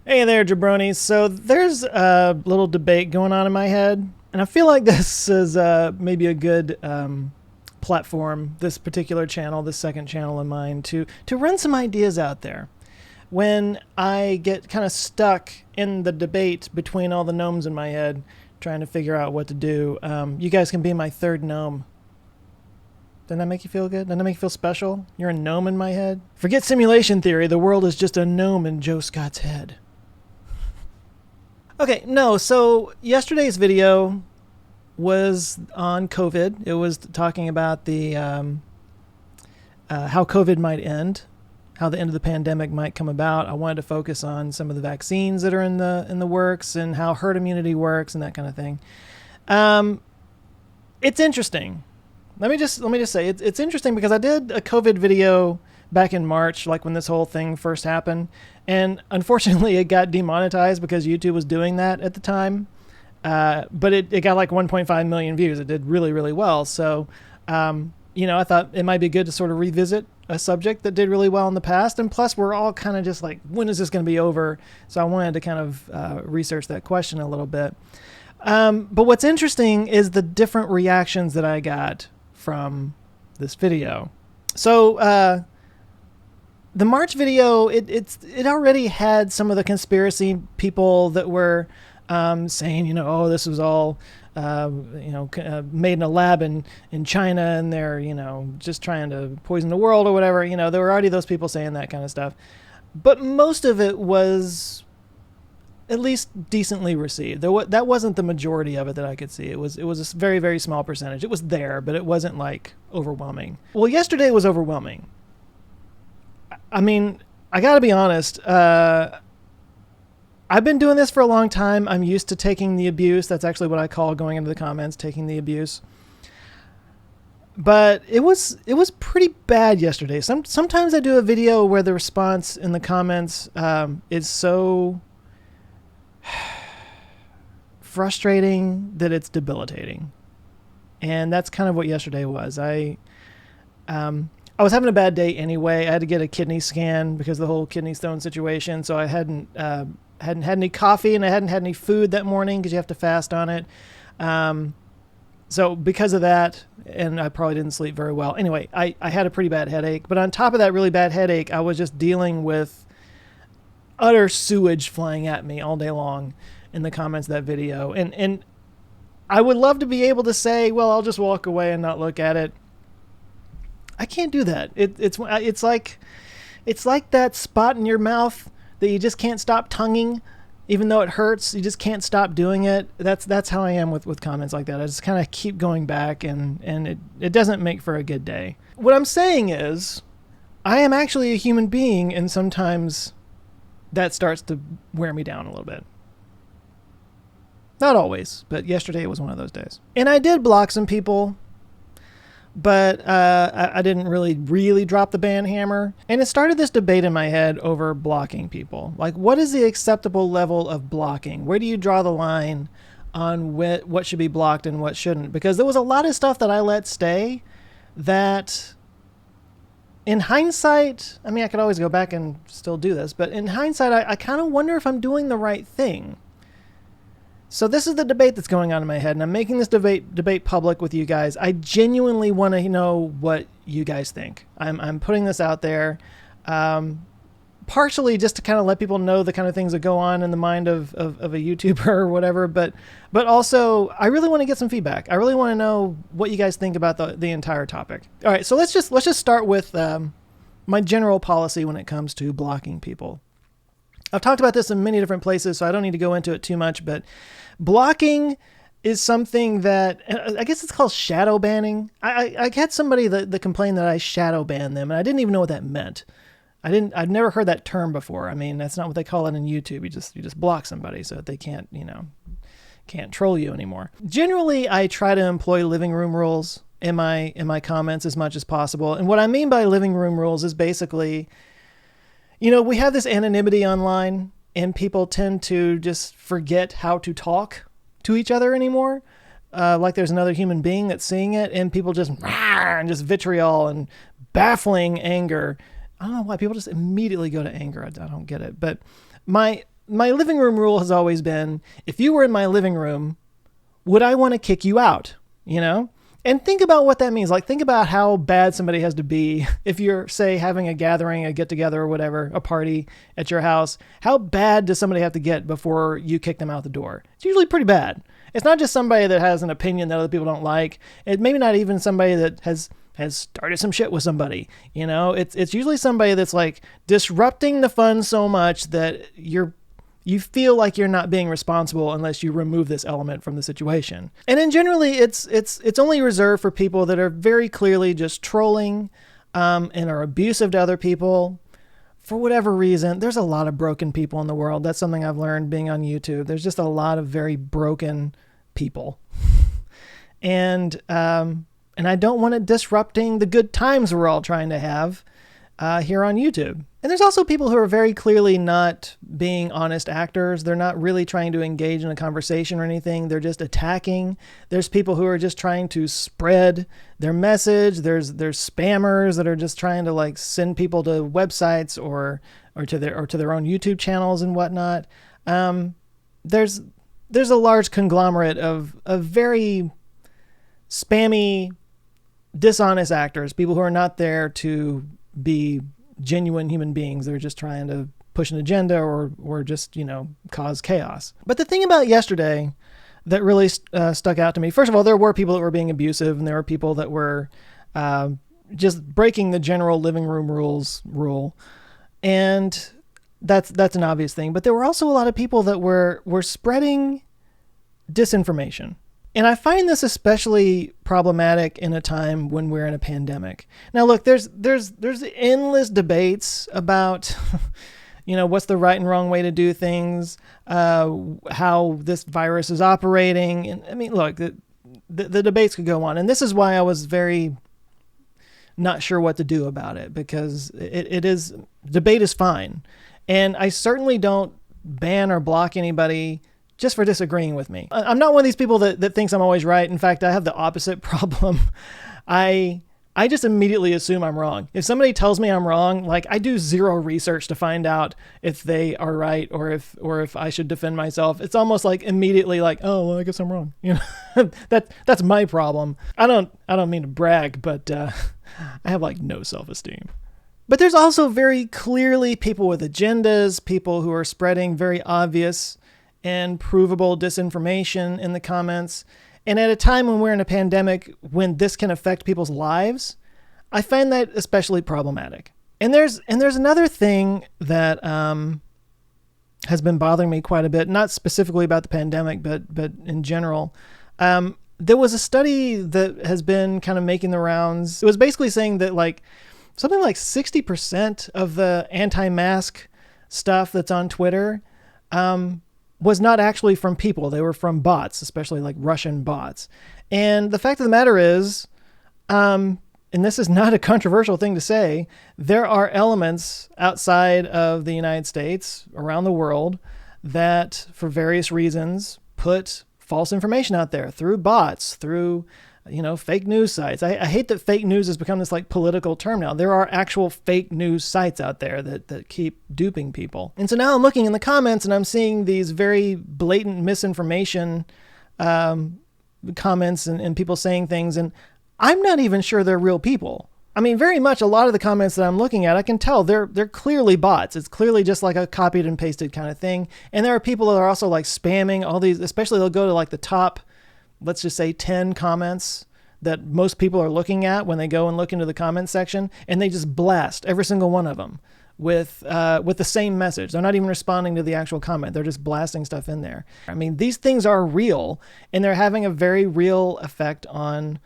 Hey there, jabronis. So there's a little debate going on in my head, and I feel like this is maybe a good platform, this particular channel, this second channel of mine, to run some ideas out there. When I get kind of stuck in the debate between all the gnomes in my head, trying to figure out what to do, you guys can be my third gnome. Doesn't that make you feel good? Doesn't that make you feel special? You're a gnome in my head? Forget simulation theory. The world is just a gnome in Joe Scott's head. Okay, no, so yesterday's video was on COVID. It was talking about the how COVID might end, how the end of the pandemic might come about. I wanted to focus on some of the vaccines that are in the works and how herd immunity works and that kind of thing. It's interesting. Let me just say it's interesting because I did a COVID video back in March, like when this whole thing first happened. And unfortunately, it got demonetized because YouTube was doing that at the time. But it got like 1.5 million views. It did really, really well. So, I thought it might be good to sort of revisit a subject that did really well in the past. And plus, we're all kind of just like, when is this going to be over? So I wanted to kind of research that question a little bit. But what's interesting is the different reactions that I got from this video. So, the March video, it already had some of the conspiracy people that were saying, oh, this was all, made in a lab in China, and they're, just trying to poison the world or whatever. There were already those people saying that kind of stuff. But most of it was at least decently received. That wasn't the majority of it that I could see. It was a very, very small percentage. It was there, but it wasn't like overwhelming. Well, yesterday was overwhelming. I mean, I gotta be honest. I've been doing this for a long time. I'm used to taking the abuse. That's actually what I call going into the comments, taking the abuse. But it was pretty bad yesterday. Sometimes I do a video where the response in the comments is so frustrating that it's debilitating, and that's kind of what yesterday was. I was having a bad day anyway. I had to get a kidney scan because of the whole kidney stone situation. So I hadn't had any coffee, and I hadn't had any food that morning because you have to fast on it. So because of that, and I probably didn't sleep very well. Anyway, I had a pretty bad headache. But on top of that really bad headache, I was just dealing with utter sewage flying at me all day long in the comments of that video. And I would love to be able to say, well, I'll just walk away and not look at it. I can't do that. It's like that spot in your mouth that you just can't stop tonguing, even though it hurts. You just can't stop doing it. That's how I am with comments like that. I just kind of keep going back, and it doesn't make for a good day. What I'm saying is, I am actually a human being, and sometimes that starts to wear me down a little bit. Not always, but yesterday was one of those days. And I did block some people, but I didn't really drop the ban hammer. And it started this debate in my head over blocking people. Like, what is the acceptable level of blocking? Where do you draw the line on what should be blocked and what shouldn't? Because there was a lot of stuff that I let stay that, in hindsight, I mean, I could always go back and still do this, but in hindsight, I kind of wonder if I'm doing the right thing. So this is the debate that's going on in my head, and I'm making this debate public with you guys. I genuinely want to know what you guys think. I'm putting this out there, partially just to kind of let people know the kind of things that go on in the mind of a YouTuber or whatever, but also I really want to get some feedback. I really want to know what you guys think about the entire topic. All right, so let's just start with my general policy when it comes to blocking people. I've talked about this in many different places, so I don't need to go into it too much, but blocking is something that, I guess it's called shadow banning. I had somebody that complained that I shadow banned them, and I didn't even know what that meant. I'd never heard that term before. I mean, that's not what they call it in YouTube. You just block somebody so that they can't troll you anymore. Generally, I try to employ living room rules in my comments as much as possible. And what I mean by living room rules is basically, we have this anonymity online, and people tend to just forget how to talk to each other anymore. Like there's another human being that's seeing it, and people just vitriol and baffling anger. I don't know why people just immediately go to anger. I don't get it. But my my living room rule has always been, if you were in my living room, would I want to kick you out? You know? And think about what that means. Like, think about how bad somebody has to be if you're, say, having a gathering, a get-together or whatever, a party at your house. How bad does somebody have to get before you kick them out the door? It's usually pretty bad. It's not just somebody that has an opinion that other people don't like. It maybe not even somebody that has started some shit with somebody. You know, it's usually somebody that's like disrupting the fun so much that you feel like you're not being responsible unless you remove this element from the situation. And then generally it's only reserved for people that are very clearly just trolling and are abusive to other people. For whatever reason, there's a lot of broken people in the world. That's something I've learned being on YouTube. There's just a lot of very broken people. And I don't want it disrupting the good times we're all trying to have here on YouTube. And there's also people who are very clearly not being honest actors. They're not really trying to engage in a conversation or anything. They're just attacking. There's people who are just trying to spread their message. There's spammers that are just trying to like send people to websites or to their own YouTube channels and whatnot. There's a large conglomerate of very spammy, dishonest actors, people who are not there to be genuine human beings. They're just trying to push an agenda or just, cause chaos. But the thing about yesterday that really stuck out to me, first of all, there were people that were being abusive and there were people that were just breaking the general living room rule. And that's an obvious thing. But there were also a lot of people that were spreading disinformation. And I find this especially problematic in a time when we're in a pandemic. Now, look, there's endless debates about, what's the right and wrong way to do things, how this virus is operating. And I mean, look, the debates could go on. And this is why I was very not sure what to do about it, because debate is fine. And I certainly don't ban or block anybody just for disagreeing with me. I'm not one of these people that thinks I'm always right. In fact, I have the opposite problem. I just immediately assume I'm wrong. If somebody tells me I'm wrong, like I do zero research to find out if they are right or if I should defend myself. It's almost like immediately like, oh, well, I guess I'm wrong. That's my problem. I don't mean to brag, but I have like no self-esteem. But there's also very clearly people with agendas, people who are spreading very obvious and provable disinformation in the comments. And at a time when we're in a pandemic, when this can affect people's lives, I find that especially problematic. And there's another thing that has been bothering me quite a bit, not specifically about the pandemic, but in general. There was a study that has been kind of making the rounds. It was basically saying that like something like 60% of the anti-mask stuff that's on Twitter was not actually from people. They were from bots, especially like Russian bots. And the fact of the matter is, and this is not a controversial thing to say, there are elements outside of the United States, around the world, that for various reasons put false information out there through bots, through fake news sites. I hate that fake news has become this like political term now. There are actual fake news sites out there that keep duping people. And so now I'm looking in the comments and I'm seeing these very blatant misinformation comments and people saying things, and I'm not even sure they're real people. I mean, very much a lot of the comments that I'm looking at, I can tell they're clearly bots. It's clearly just like a copied and pasted kind of thing. And there are people that are also like spamming all these, especially they'll go to like the top, let's just say 10 comments that most people are looking at when they go and look into the comment section, and they just blast every single one of them with the same message. They're not even responding to the actual comment. They're just blasting stuff in there. I mean, these things are real, and they're having a very real effect on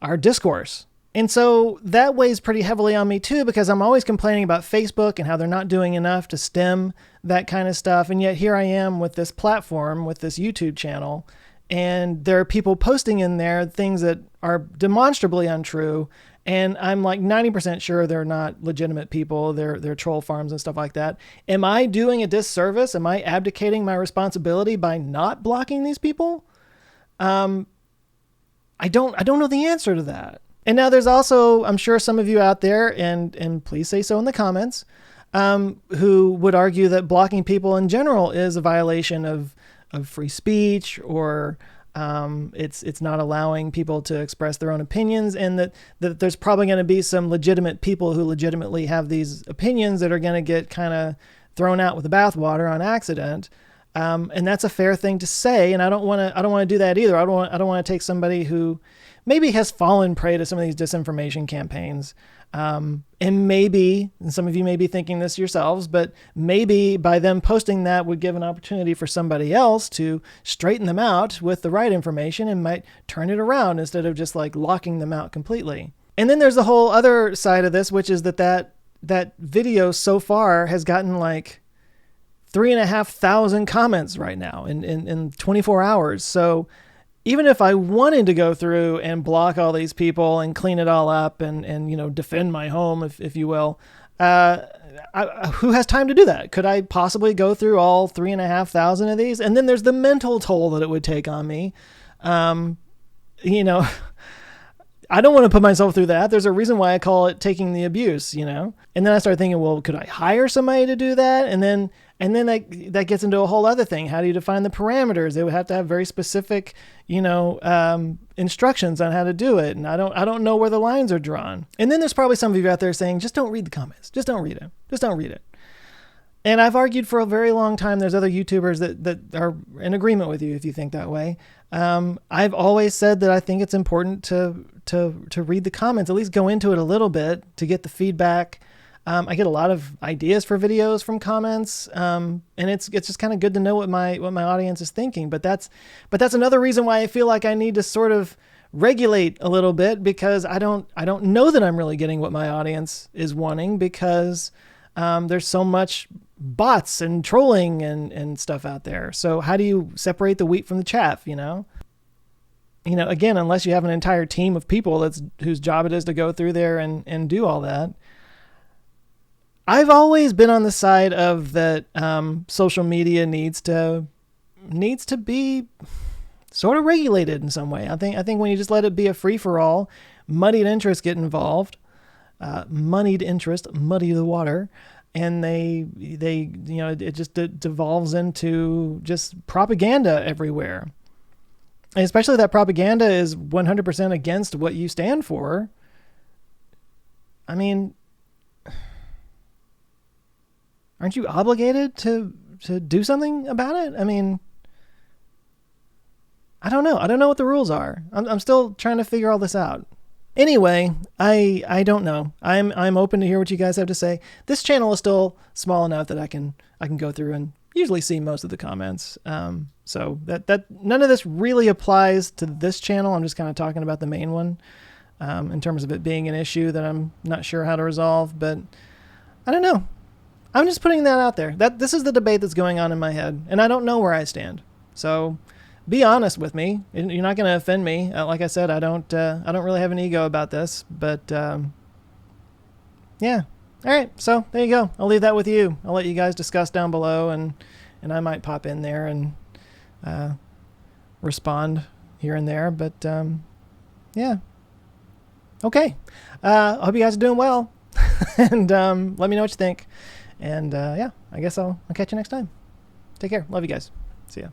our discourse. And so that weighs pretty heavily on me too, because I'm always complaining about Facebook and how they're not doing enough to stem that kind of stuff. And yet here I am with this platform, with this YouTube channel, and there are people posting in there things that are demonstrably untrue. And I'm like 90% sure they're not legitimate people. They're troll farms and stuff like that. Am I doing a disservice? Am I abdicating my responsibility by not blocking these people? I don't know the answer to that. And now there's also, I'm sure some of you out there, and please say so in the comments, who would argue that blocking people in general is a violation of free speech, or it's not allowing people to express their own opinions, and that there's probably going to be some legitimate people who legitimately have these opinions that are going to get kind of thrown out with the bathwater on accident. And that's a fair thing to say, and I don't want to do that either. I don't want to take somebody who maybe has fallen prey to some of these disinformation campaigns. And maybe, and some of you may be thinking this yourselves, but maybe by them posting that would give an opportunity for somebody else to straighten them out with the right information and might turn it around instead of just like locking them out completely. And then there's the whole other side of this, which is that video so far has gotten like 3,500 comments right now in 24 hours. So even if I wanted to go through and block all these people and clean it all up and defend my home, if you will, who has time to do that? Could I possibly go through all 3,500 of these? And then there's the mental toll that it would take on me. I don't want to put myself through that. There's a reason why I call it taking the abuse, And then I started thinking, well, could I hire somebody to do that? And then that gets into a whole other thing. How do you define the parameters? They would have to have very specific, instructions on how to do it. And I don't know where the lines are drawn. And then there's probably some of you out there saying, just don't read the comments. Just don't read it. Just don't read it. And I've argued for a very long time. There's other YouTubers that are in agreement with you if you think that way. I've always said that I think it's important to read the comments, at least go into it a little bit to get the feedback. I get a lot of ideas for videos from comments, and it's just kind of good to know what my audience is thinking. But that's another reason why I feel like I need to sort of regulate a little bit, because I don't know that I'm really getting what my audience is wanting, because there's so much bots and trolling and stuff out there. So how do you separate the wheat from the chaff? Again, unless you have an entire team of people whose job it is to go through there and do all that. I've always been on the side of that social media needs to be sort of regulated in some way. I think when you just let it be a free-for-all, muddied interests get involved. Moneyed interest muddy the water, and it just devolves into just propaganda everywhere. And especially that propaganda is 100% against what you stand for. I mean, aren't you obligated to do something about it? I mean, I don't know. I don't know what the rules are. I'm still trying to figure all this out. Anyway, I don't know. I'm open to hear what you guys have to say. This channel is still small enough that I can go through and usually see most of the comments. So that none of this really applies to this channel. I'm just kind of talking about the main one, in terms of it being an issue that I'm not sure how to resolve. But I don't know. I'm just putting that out there. This is the debate that's going on in my head, and I don't know where I stand. So be honest with me. You're not going to offend me. Like I said, I don't really have an ego about this, but yeah. All right. So there you go. I'll leave that with you. I'll let you guys discuss down below, and I might pop in there and respond here and there. But yeah. Okay. I hope you guys are doing well, and let me know what you think. And yeah, I guess I'll catch you next time. Take care. Love you guys. See ya.